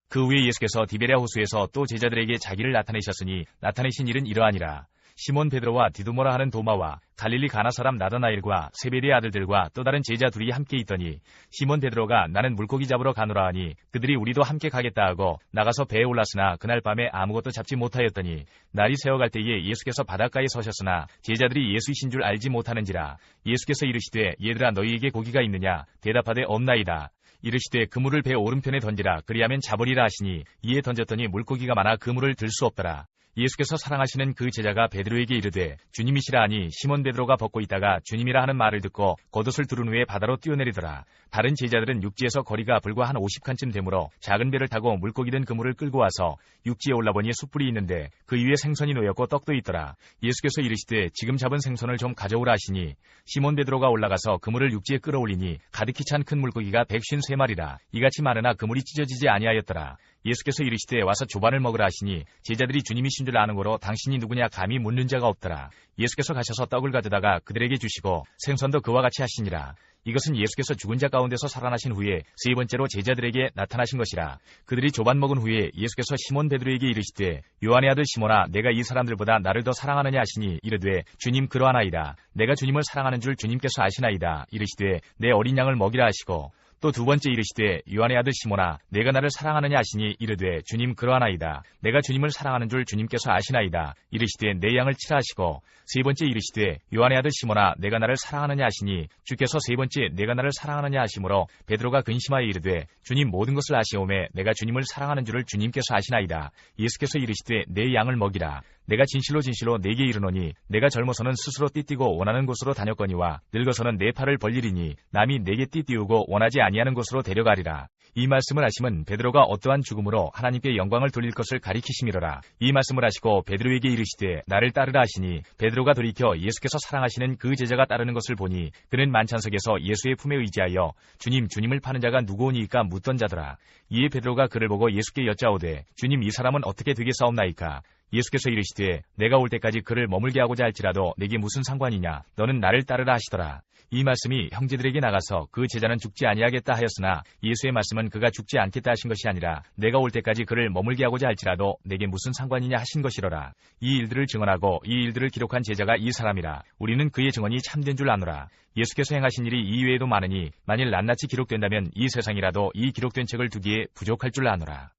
그 후에 예수께서 디베랴 호수에서 또 제자들에게 자기를 나타내셨으니 나타내신 일은 이러하니라. 시몬 베드로와 디두모라 하는 도마와 갈릴리 가나 사람 나다나엘과 세베대의 아들들과 또 다른 제자 둘이 함께 있더니 시몬 베드로가 나는 물고기 잡으러 가노라 하니 그들이 우리도 함께 가겠다 하고 나가서 배에 올랐으나 그날 밤에 아무것도 잡지 못하였더니 날이 새어갈 때에 예수께서 바닷가에 서셨으나 제자들이 예수이신 줄 알지 못하는지라. 예수께서 이르시되 얘들아 너희에게 고기가 있느냐. 대답하되 없나이다. 이르시되 그물을 배 오른편에 던지라. 그리하면 잡으리라 하시니 이에 던졌더니 물고기가 많아 그물을 들 수 없더라. 예수께서 사랑하시는 그 제자가 베드로에게 이르되 주님이시라 하니 시몬 베드로가 벗고 있다가 주님이라 하는 말을 듣고 겉옷을 두른 후에 바다로 뛰어내리더라. 다른 제자들은 육지에서 거리가 불과 한 50칸쯤 되므로 작은 배를 타고 물고기 든 그물을 끌고 와서 육지에 올라보니 숯불이 있는데 그 위에 생선이 놓였고 떡도 있더라. 예수께서 이르시되 지금 잡은 생선을 좀 가져오라 하시니 시몬 베드로가 올라가서 그물을 육지에 끌어올리니 가득히 찬 큰 물고기가 153마리라. 이같이 많으나 그물이 찢어지지 아니하였더라. 예수께서 이르시되 와서 조반을 먹으라 하시니 제자들이 주님이신 줄 아는 거로 당신이 누구냐 감히 묻는 자가 없더라. 예수께서 가셔서 떡을 가져다가 그들에게 주시고 생선도 그와 같이 하시니라. 이것은 예수께서 죽은 자 가운데서 살아나신 후에 세 번째로 제자들에게 나타나신 것이라. 그들이 조반 먹은 후에 예수께서 시몬 베드로에게 이르시되 요한의 아들 시몬아 내가 이 사람들보다 나를 더 사랑하느냐 하시니 이르되 주님 그러하나이다. 내가 주님을 사랑하는 줄 주님께서 아시나이다. 이르시되 내 어린 양을 먹이라 하시고 또 두 번째 이르시되 요한의 아들 시몬아 내가 나를 사랑하느냐 하시니 이르되 주님 그러하나이다. 내가 주님을 사랑하는 줄 주님께서 아시나이다. 이르시되 내 양을 치라 하시고 세 번째 이르시되 요한의 아들 시몬아 내가 나를 사랑하느냐 하시니 주께서 세 번째 내가 나를 사랑하느냐 하시므로 베드로가 근심하여 이르되 주님 모든 것을 아시오매 내가 주님을 사랑하는 줄을 주님께서 아시나이다. 예수께서 이르시되 내 양을 먹이라. 내가 진실로 진실로 네게 이르노니 내가 젊어서는 스스로 띠띠고 원하는 곳으로 다녔거니와 늙어서는 내 팔을 벌리리니 남이 내게 띠띠우고 원하지 아니하는 곳으로 데려가리라. 이 말씀을 하시면 베드로가 어떠한 죽음으로 하나님께 영광을 돌릴 것을 가리키심이로라. 이 말씀을 하시고 베드로에게 이르시되 나를 따르라 하시니 베드로가 돌이켜 예수께서 사랑하시는 그 제자가 따르는 것을 보니 그는 만찬석에서 예수의 품에 의지하여 주님 주님을 파는 자가 누구오니이까 묻던 자더라. 이에 베드로가 그를 보고 예수께 여짜오되 주님 이 사람은 어떻게 되겠사옵나이까? 예수께서 이르시되 내가 올 때까지 그를 머물게 하고자 할지라도 내게 무슨 상관이냐? 너는 나를 따르라 하시더라. 이 말씀이 형제들에게 나가서 그 제자는 죽지 아니하겠다 하였으나 예수의 말씀은 그가 죽지 않겠다 하신 것이 아니라 내가 올 때까지 그를 머물게 하고자 할지라도 내게 무슨 상관이냐 하신 것이로라. 이 일들을 증언하고 이 일들을 기록한 제자가 이 사람이라. 우리는 그의 증언이 참된 줄 아노라. 예수께서 행하신 일이 이외에도 많으니 만일 낱낱이 기록된다면 이 세상이라도 이 기록된 책을 두기에 부족할 줄 아노라.